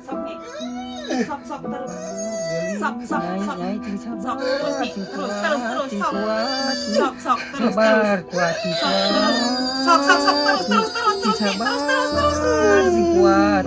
sok nih sok terus sok terus nih terus sok terus sabar kuat sok terus sabar sing kuat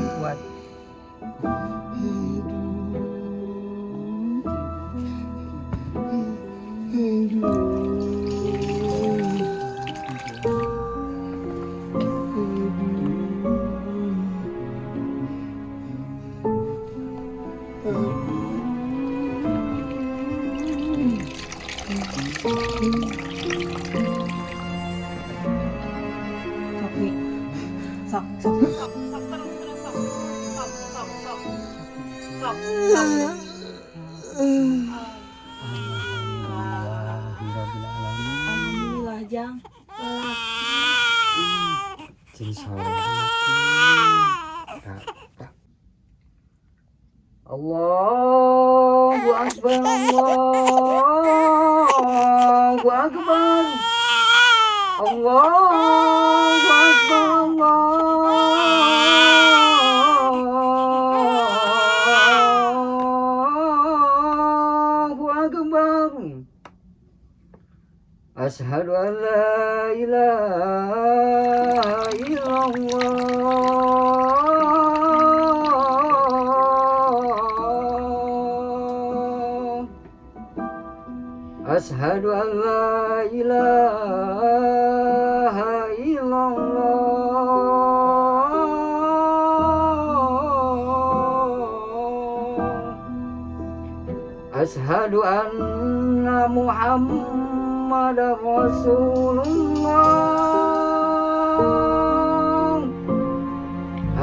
sok terus sok alhamdulillah jang jadi soleh Allahu Akbar Allahu Akbar Allahu Akbar Allahu Akbar Asyhadu an la ilaha illallah Asyhadu an la ilaha illallah Asyhadu anna Muhammadar Rasulullah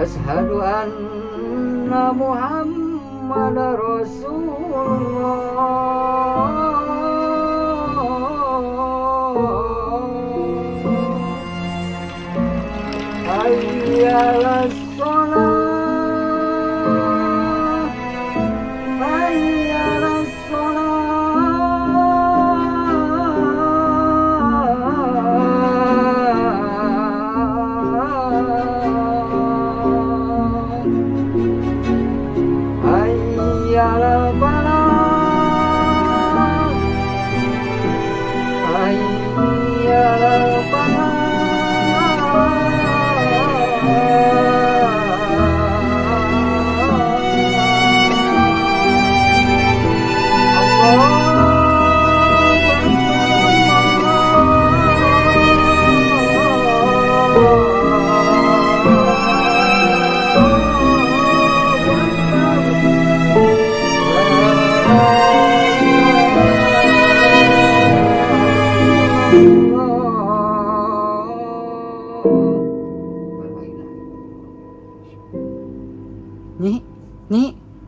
Asyhadu anna Muhammadar Rasulullah Hayya 'alas shalah Hayya 'alas shalah Hayya 'alal falah Hayya 'alal falah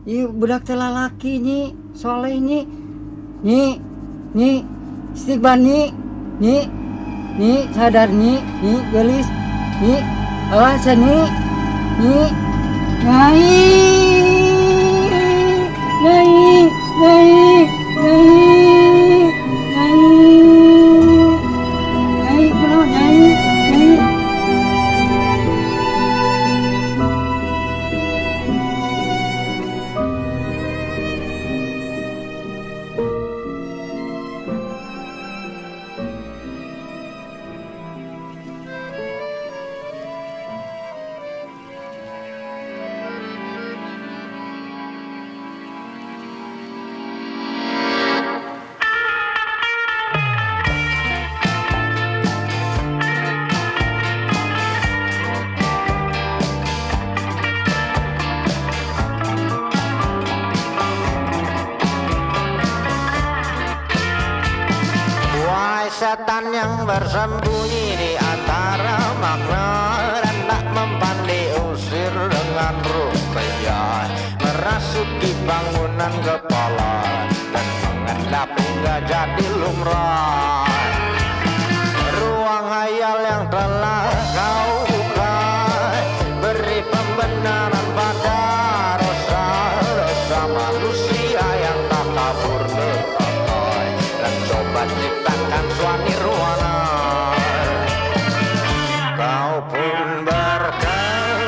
Nyi, budak teh lalaki nyi, soleh nyi, istighfar nyi, sadar nyi, gelis, nyi, awas nyi, nyai, kunaon nyai. Setan yang bersembunyi di antara makna dan tak mempan diusir dengan ruqyah, merasuki bangunan kepala dan mengendap hingga jadi lumrah. Ruang hayal yang telah kau buka, beri pembenaran pada dosa-dosa manusia yang tak kabur lekai, dan coba ciptakan suanirwana. Kau pun berkata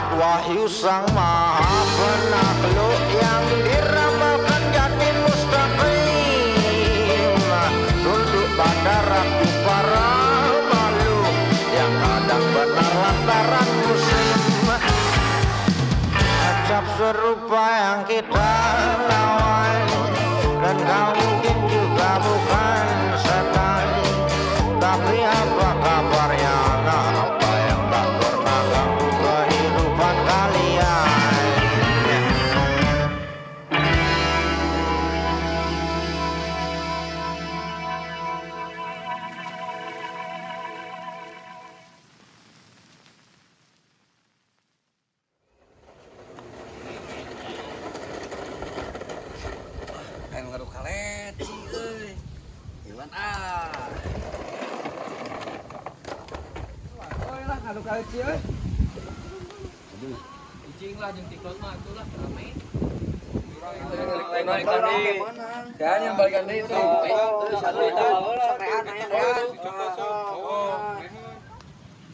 Saat wahyu sang maha penakluk yang diramalkan jadi mustaqim, tunduk pada ragu para makhluk yang kadang benar lantaran muslim. Acap serupa yang kita lawan, dan kau mungkin juga bukan setan. Tapi apa kabarnya, nah, apa yang tak pernah ganggu kehidupan kalian? Ayo ngaruh kaleci euy. Iwan ah. Oi lah ngaruh kaleci euy. Aduh. Icing lah jeung tiklot mah atuh lah rame. Balik deui. Kan yang balikan deui itu. Satu eta baheula rehat aya rehat.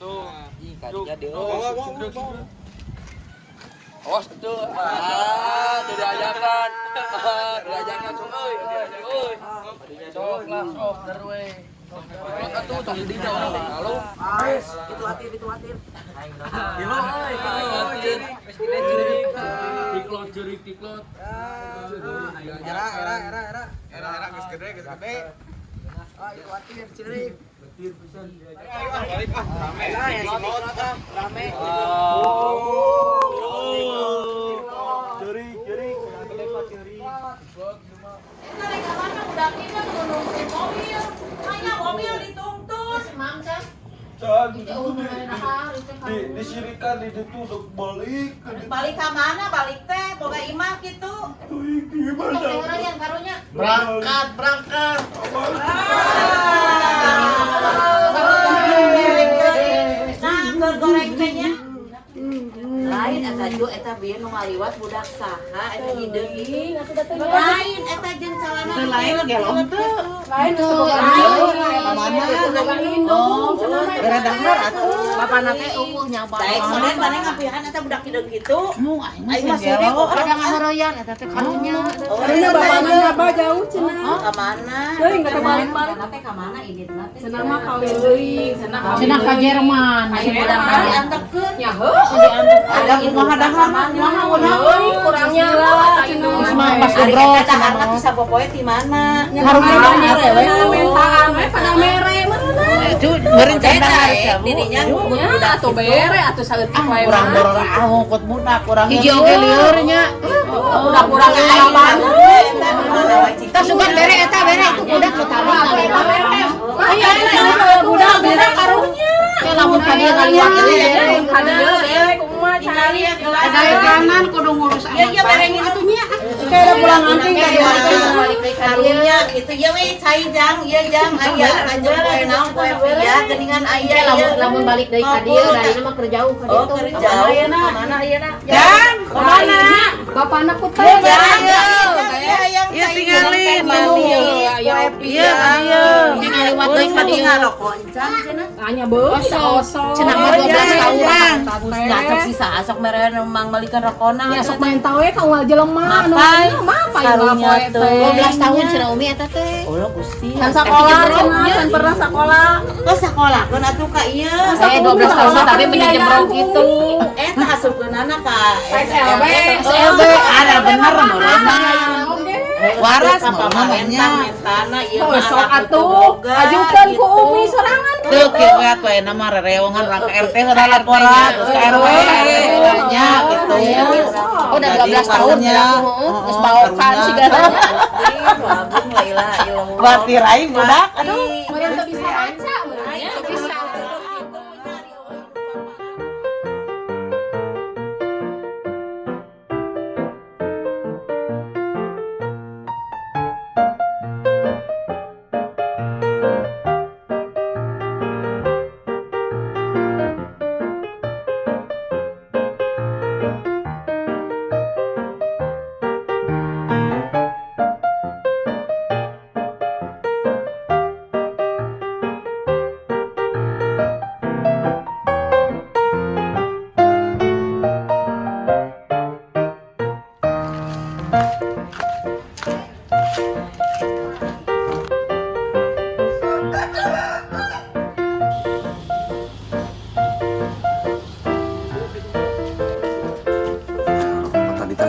Tuh. Ih kadinya deui. Awas itu, tidak ajakan, sok euy, euy. Sok lah, sok derwe. Maka tuh tong di dalam kalau itu hati. Kilo euy, tiklot. Era geus gede. Ah, itu hati ceurik. Betir pisan. Balik rame. Rame. Curi. Udah kita nungguin mobil. Hanya mobil ditungtus, Mamsan. Disirikan di situ untuk balik. Balik ke mana? Balik teh boga imah gitu. Karunya. Berangkat. Nah, goreng tehnya. Lain eta jo eta bieu nu ngaliwat budak saha eta hideung. Lain eta jeung calana. Lain gelong teu. Lain teu. Mana udah indung. Gara dengar atuh. Bapana teh eueuh nyabar. Daek soden maneh ngapihan eta budak hideung kitu. Mu aing Aing mah sore kok ada ngahoroyan eta teh karunya. Karunya bapana Abah jauh cenah. ka mana? Deui enggak balik-balik. Teh ka mana iditna teh? Cenah mah kawin deui, Cenah ka Jerman. Aing budak diantekeun. Ya heuh. Ada ilmu hadahan Kurangnya lah Geus mah pas Ari ngobrol eta anak bisa popoe di mana? karunya rewe mentaan we pada mere mana. Itu meureun cendang Dirinya Ya atuh bere atuh saeutik wae. kurang dorong ngukut budak kurang hiji oge lieur nya. Udah apaan? Kita sugan bere eta bere itu budak nu tadi kali. Aya eta budak bere karunya. Ya lamun ka dieu ngaliwat ieu bere. Kadeu bere kumaha cai. Ada kanan kudu ngurus anak. Iya bareng itu nya. Kayak pulang anting dari Balik ke karunya gitu ya we cai jang ieu jang aya lanjut poe naon poe pia geuningan aya Lamun balik deui ka dieu dari mah keur jauh ka Oh ditu. keur jauh mana ayeuna? Jang, kemana? Bapakna ku teh. Iya tinggalin Iya, ayo. Ngaliwat deui ka dieu. Ngarokok encan cenah. Hanya osok. Cenah mah 12 tahun. Nya sok sisa asok mere mang balikeun rokona. Ya sok main tawe ka unggal jelema. Mapai. Mapai Karunya poe tuh. teh. 12 tahun cenah Umi eta teh. Oh Gusti. Kan sekolah cenah, kan pernah sekolah. Kok sakolahkeun atuh ka ieu? 12 tahun tapi menyebrang gitu. Eta asupkeunana ka SLB. SLB ada bener meureun. Waras namanya. Mentana ieu mah Sok anak atuh ajukeun ku Umi sorangan. Teu kieu we atuh aya nama rerewangan urang ke RT heula laporan terus ke RW nya gitu. Udah 12 tahun ya. Geus baokan sigana. Agung la ilaha illallah. Berarti raing budak. Aduh, Meureun teu bisa baca, meureun teu bisa.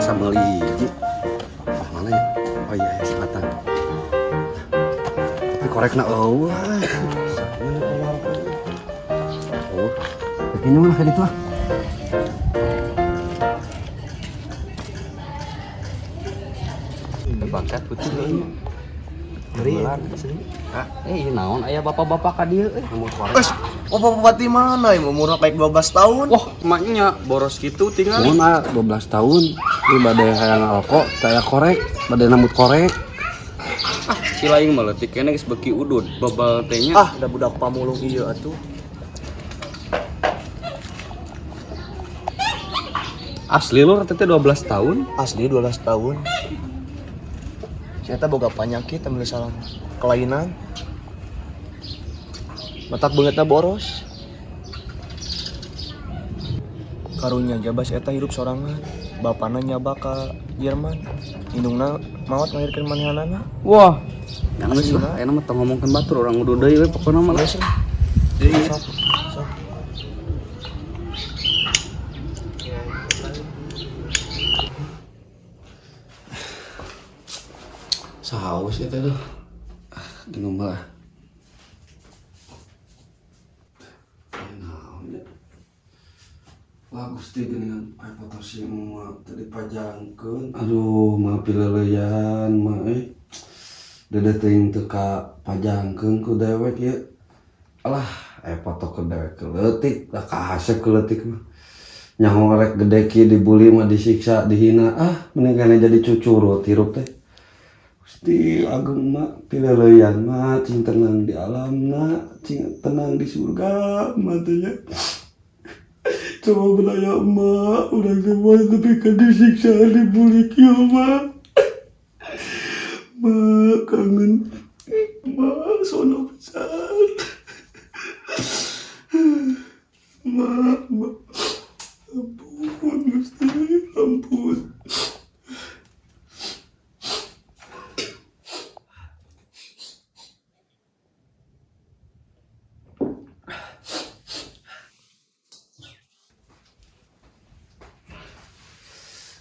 asa meuli hiji. Mana ya? Oh iya, ya selatan. Tapi korekna eueuh. Oh, kayaknya mah kayak gitu ah. Bakat putih euy. Beri. Hah? Iya naon aya bapak-bapak ka dieu mun korek. Oh, bapak di mana? Umurnya kayak 12 tahun. Wah, emaknya boros gitu tinggal. Mun 12 tahun, ieu bade hayang alko, taya korek, bade nambut korek. Si laing mah leutik keneh geus beuki udud, babal teh nya. Ah, udah budak pamulung ieu atuh. Asli lu rata teh 12 tahun. Asli 12 tahun. Ternyata boga penyakit ambil salah kelainan. Matak beungeutna boros. Karunya jabas eta hidup sorangan. Bapana nyaba ka Jerman. Indungna maot ngahirkeun manehanana. Wah, geus lah, aya mah tong ngomongkeun batur urang udah deui we pokona mah. Deui. Saus ya teh tuh. Dengan malah. Wah Gusti geuningan air potasium mah tadi pajangkeun. Aduh, mah pileuleyan mah dede teuing teu ka pajangkeun ku dewek ieu. Alah, air foto ku dewek keleutik, da kahasep keleutik mah. Nyaho rek gede kieu dibuli mah disiksa, dihina. Mending kana jadi cucurut hirup teh. Gusti Agung mah pileuleyan mah cing tenang di alamna, cing tenang di surga mah teh nya. Coba belaya emak, urang teh mah tapi kan disiksa dibuli kieu mah. Mak kangen, mak sono pisan. Mak, ampun Gusti, ampun.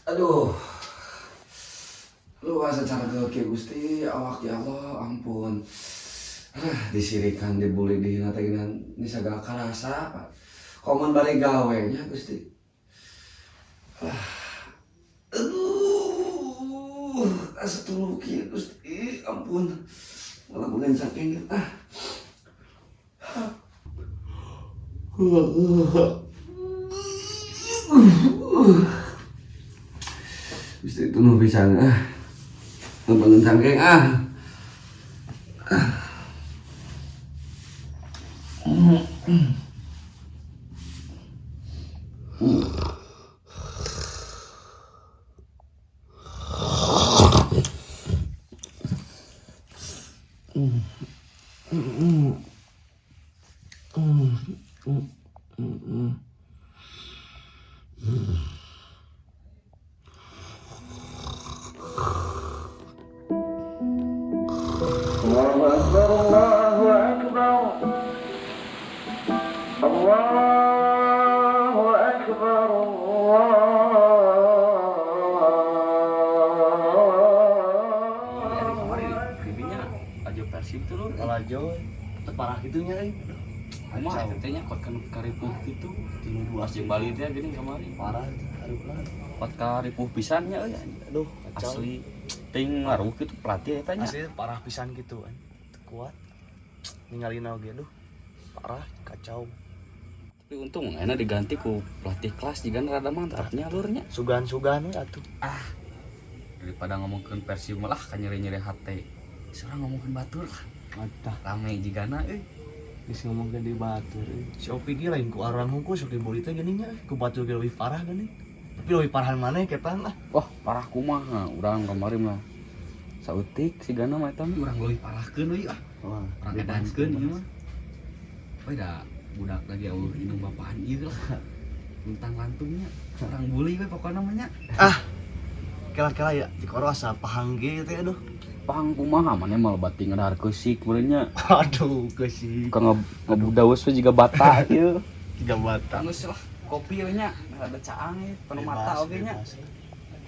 Aduh, lu asa cara ke Gusti, awak ya Allah, ampun. Disirikan, dibully, dihina teh ini segala karasa. Koman bari gawe nya Gusti. Aduh, asa tuluy kieu Gusti, ampun. Malah bulan saking Gusti itu nu pisan Ngebangun cangkeng Alajo teparah gitunya Kumaha tetenya kot karipuh kitu 12 jeung bali teh geuning kamari parah harupna kot karipuh pisan nya euy aduh kacau. asli ting ngaruh kitu pelatih eta nya Asli parah pisan gitu kuat ninggalin oge aduh parah kacau. tapi untung enak diganti ku pelatih kelas juga rada mantapnya alurnya Sugan-sugan we atuh. daripada ngomongkeun Persib malah ka nyeri-nyeri hate sekarang ngomongkeun batur lah Mantap. rame jigana Geus ngomongkeun di batur si Opi ge lain ku arang hungkul sok dibuli teh geuning nya ku batur ge leuwih parah geuning. Tapi leuwih parahan maneh ketan wah parah kumaha urang kamari mah sautik sigana mah eta urang leuwih parahkeun euy Wah, urang edankeun ieu mah we da budak lagi eueuh indung bapaan ieu lah tentang lantungnya urang bully we pokona mah nya kela-kela ya di koro asa pahang ge teh aduh. pang kumaha maneh mah bating ngedahar keusik beureunya Aduh geusik ka ngabudaus we jiga bata ieu 3 batang. geus lah kopi we nya ada caang penuh mata oge nya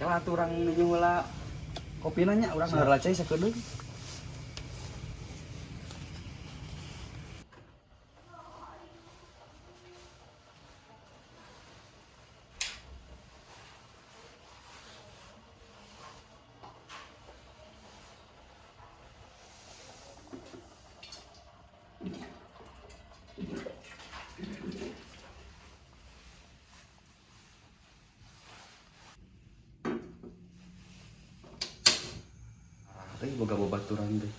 Kalau orang nuju heula kopi nanya orang heula cai sakedeung. Teh boga babaturan teh.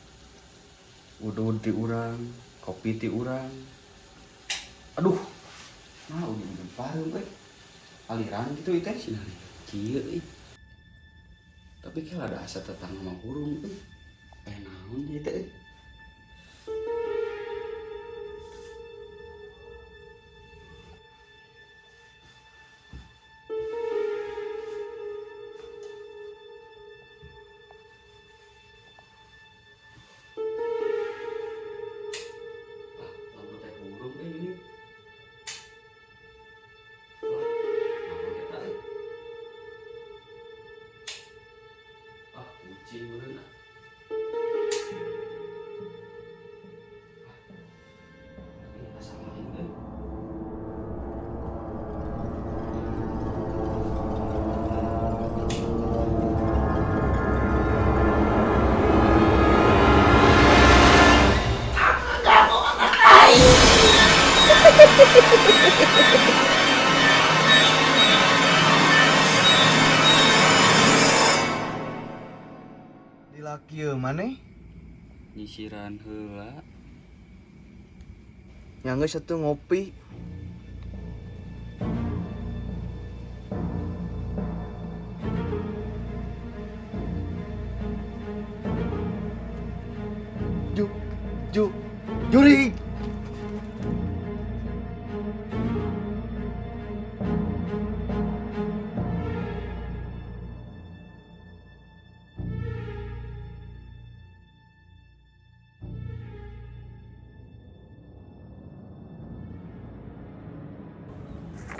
Udud ti urang, kopi ti urang. Aduh. Nah, udah pareum teh. Aliran gitu teh sinari. Kieu euy. Tapi kalau ada asa tetangga mah hurung euy. Naon ieu teh? Kucing bener. Di lakieu maneh Nyisiran heula. yang geus atuh ngopi. Jurik.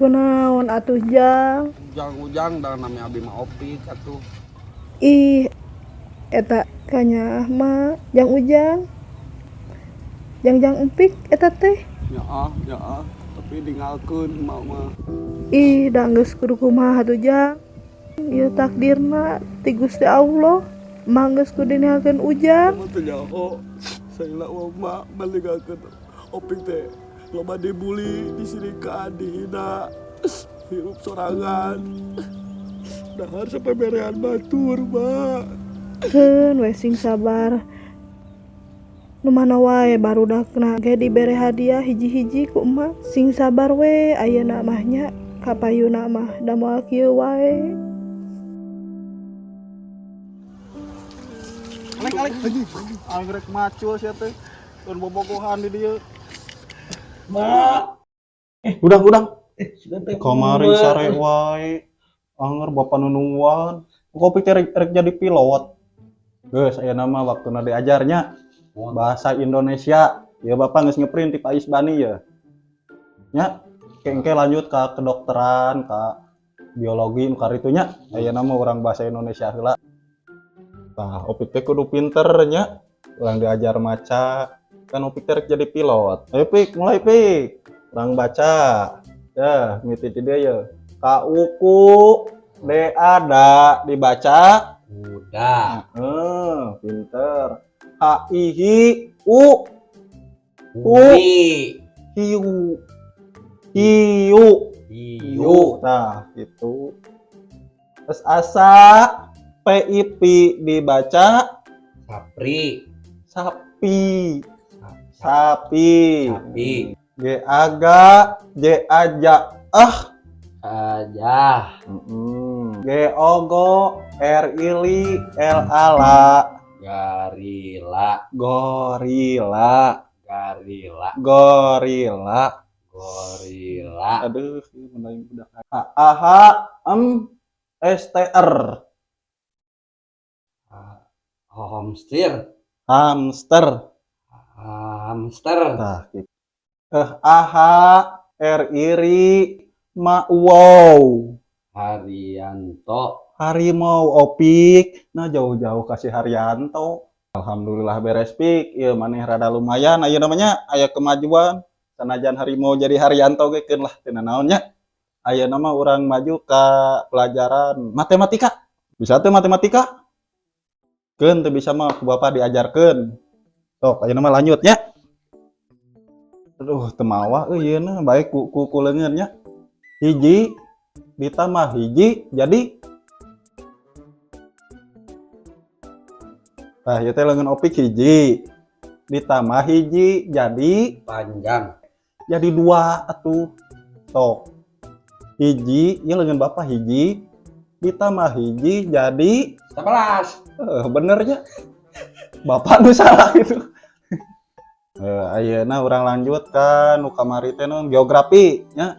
Kunaon atuh Jang? Ujang-ujang da namanya abi mah opik atuh. Ih, eta kanya mah Jang Ujang. Jang empik eta teh. Ya, tapi ninggalkeun emak mah. Ih, da geus kudu kumaha atuh Jang. Ieu takdirna ti Gusti Allah. Mah geus kudu ninggalkeun Ujang. Mah teh nyaho. Saila mah balinggakeun opik teh loba dibully, disirikan, dihina, hirup sorangan. Dahar sampai berean batur, Mak. Keun we sing sabar. Nu mana wae barudakna ge dibere hadiah hiji-hiji ku emak. Sing sabar we ayeuna mah nya kapayuna mah da moal kieu wae. Alek anjing. Anggrek macul sia teh. Mun bobogohan di dieu. Udang. Kamari sare wae. Anger bapak nunungwan. Kopi teh rek jadi pilot. Geus ayeuna mah waktuna diajarnya bahasa Indonesia. Ya bapak geus ngeprint ti Pak Isbani ya. Nya kengke lanjut ka kedokteran, ka biologi nu karitunya. Ayeuna mah urang bahasa Indonesia heula. Tah, opik teh kudu pinter nya. Urang diajar maca. Kan opik teh rek jadi pilot. Ayo Pik, mulai Pik. Urang baca. Ya, miti ti dieu ya. Ka uku de ada dibaca. Udah. Pinter. Ha ihi u hiu. Nah, itu. Terus asa PIP dibaca sapi. G aga J aja G ogo R ili L ala gorila. Aduh, menaing budak. Aha STR hamster. Nah, gitu. Aha R iri ma wow Haryanto. Harimau Opik. Nah jauh-jauh kasih Haryanto. Alhamdulillah beres pik. Ieu maneh rada lumayan aya namanya aya kemajuan. Sanajan harimau jadi Haryanto ge keun lah teu naonnya. Aya nama urang maju ka pelajaran matematika. Bisa teu matematika? Keun teu bisa mah ku Bapak diajarkeun. Sok aya nama lanjut nya. Aduh teu mawa ieu na baik ku leungeun nya. Hiji ditambah hiji jadi nah ieu teh leungeun opik hiji ditambah hiji jadi Panjang. jadi 2 atuh. Sok. Hiji ieu leungeun Bapak hiji ditambah hiji jadi 11. benernya. Bapak nu salah itu. Ayeuna urang lanjut ka nu kamari teh naon geografi nya.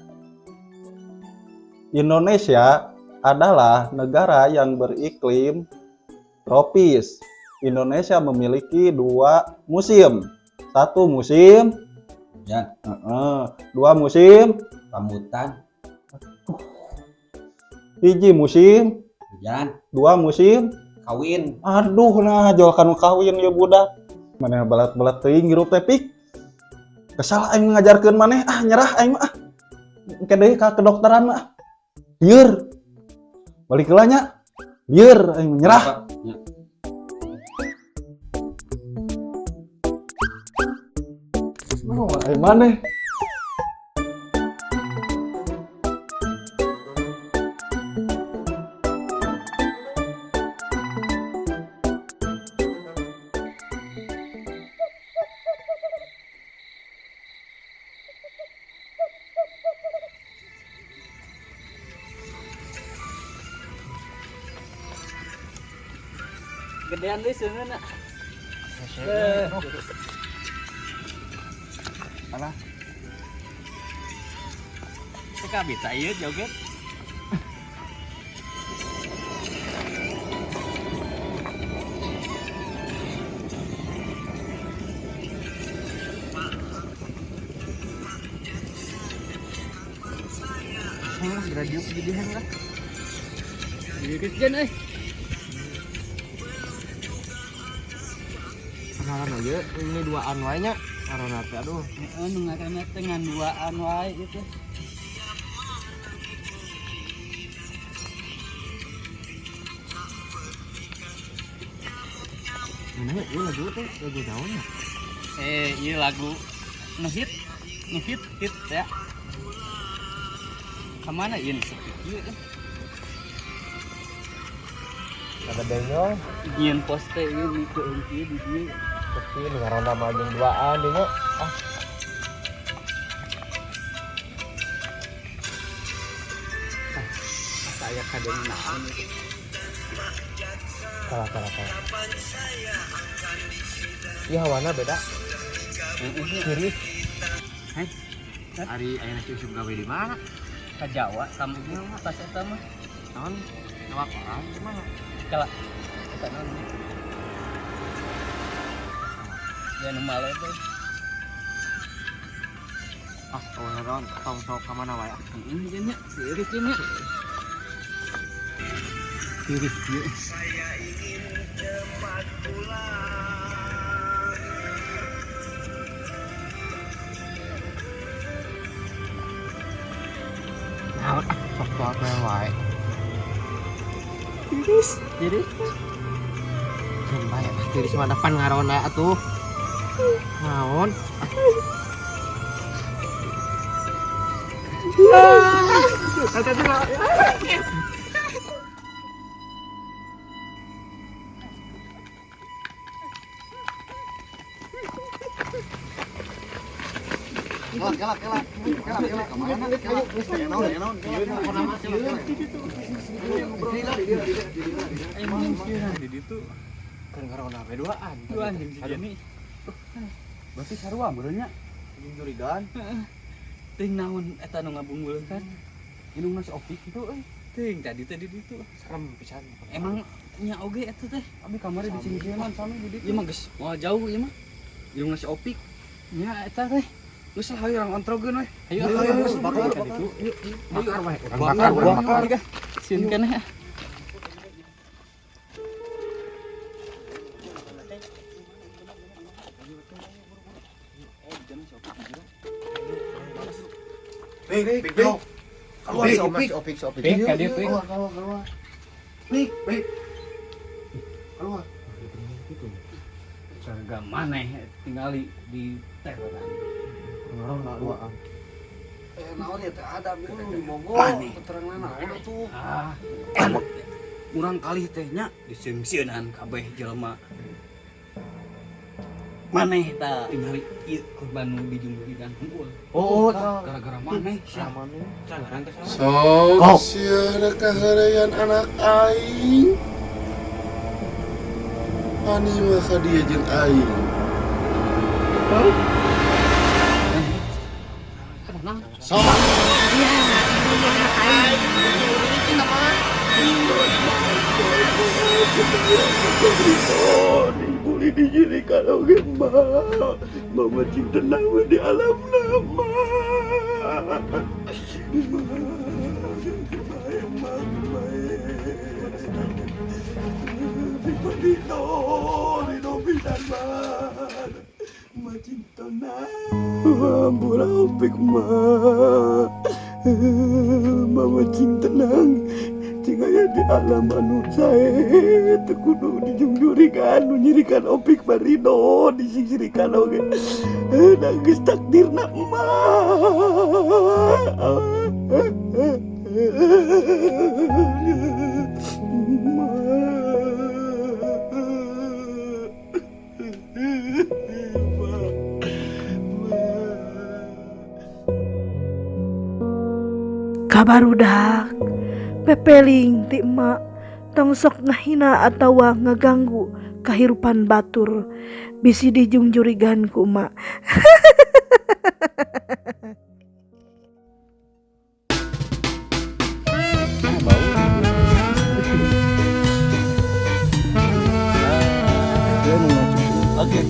Indonesia adalah negara yang beriklim tropis. Indonesia memiliki 2 musim. 1 musim Hujan. 2 musim, Rambutan. hiji musim, Hujan. 2 musim. Kawin. Aduh nah jual kanu kawin ya budak. Maneh balat-balat teuing hirup teh pik. Kesal aing ngajarkeun maneh nyerah aing mah. Engke deui ka kedokteran mah. Lieur. Balik heula nya. Lieur aing nyerah. Ya. Oh, aing maneh. Gedean deui seungeunna. Alah. Teka bisa ieu joget. Lah radio gedean lah. Gedean jen euy. Kenalan aja, ini 2an wae nya. Karena teh aduh, nu ngaranna teh ngan 2an wae gitu. Mana ieu lagu teh lagu naon ya? Ieu lagu nu hit ya. Kamana ieu ieu kan? Ada bengong. Ieu poste ieu di ieu di dieu. Tapi ngaranna mah jeung 2an deui nya. Saya kadang naon itu. Salah. Ieu hawana beda. Kiris. Heh. Ari aya nasi usum gawe di mana? Ka Jawa, kampungnya mah pas eta mah. Naon? Jawa koran gimana? Kala. Eta naon? Ya nu male teh. Oh heron, tong sok ka mana wae? Heeh, jeung nya, tiris ieu nya. Tiris ieu. Saya ingin cepat pulang. Naon sok tuh wae. Tiris. Kan bae tiris mah depan ngarona atuh. Naon? Kan karona we 2an. 2an jeung si Jeni. Berarti sarua beureunya. Jeung jurigan. Ting naon eta nu ngabunggulkeun kan? Indungna si Opik kitu euy. Ting tadi ditu. Serem pisan. Emang nya oge eta teh. Abi kamari di sini-sinian sami di ditu. Ieu mah geus moal jauh ieu mah. Indungna si Opik. Nya eta teh. Geus lah urang ontrogeun we. Ayo bakar. Bakar we. Bakar. Sieun keneh. Keluar si Opik. Ka dieu teh. Keluar. Keluar. Sarga maneh tingali di teh kan. Naon ya teh ada di Bogor. Keterangan naon atuh? Urang kali teh nya diseung-seunan kabeh jelema. Maneh ta tingali ieu korban nu dijunggulikan hungkul. Oh, Gara-gara maneh sia. sok sia kahareyan anak aing. Ani mah ka dieu jeung aing. Sok boleh dijadikan oge mama cinta nama di alam nama cinta Ampura Opik mama cinta nang cing aya di alam anu sae teu kudu dijungjurikan nu nyirikan Opik Marino disingirikan oge da geus takdirna Kabarudak pepeling ti emak tong sok ngahina atawa ngaganggu kahirupan batur bisi dijungjurigan ku emak. Oke.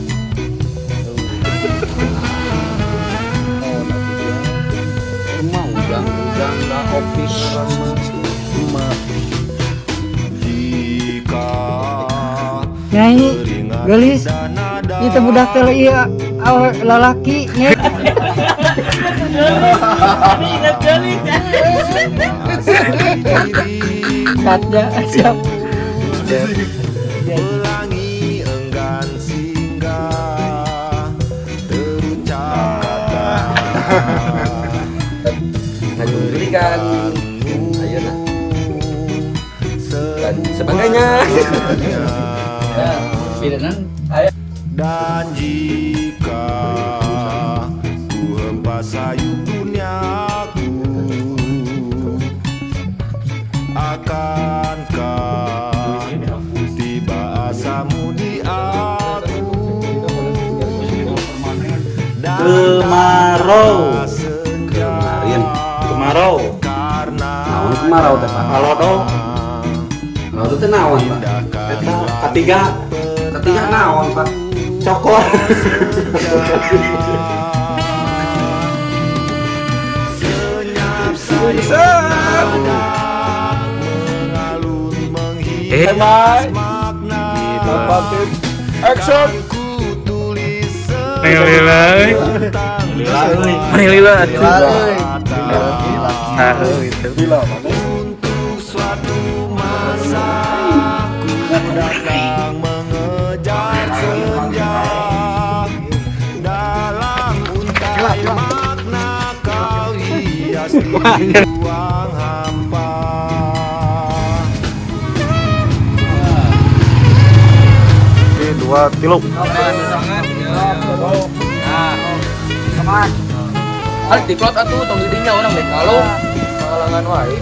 Udang lah Opik sama jika Nyai gelis itu budak teh ieu lalaki nya. Ingat gelis. Katnya siap. pelangi enggan singgah terucap kata ngajungjurikan ayeuna dan sebagainya. Dan jika ku hempas sayup duniaku, akankah tiba asamu di aku? Kemarau. Kemarau. Naon kemarau teh Pak? Kalau tuh Naon teh naon Pak? ketiga Ketiga naon Pak? cokor. Senyap sayap mengalun menghias makna. Action. Ku tulis Nilai. untuk suatu masa ku datang mengejar senja dalam untai makna kau hias di ruang hampa. Dua tilu. Hari diplot atuh tong didinya orang deh kalau halangan wae.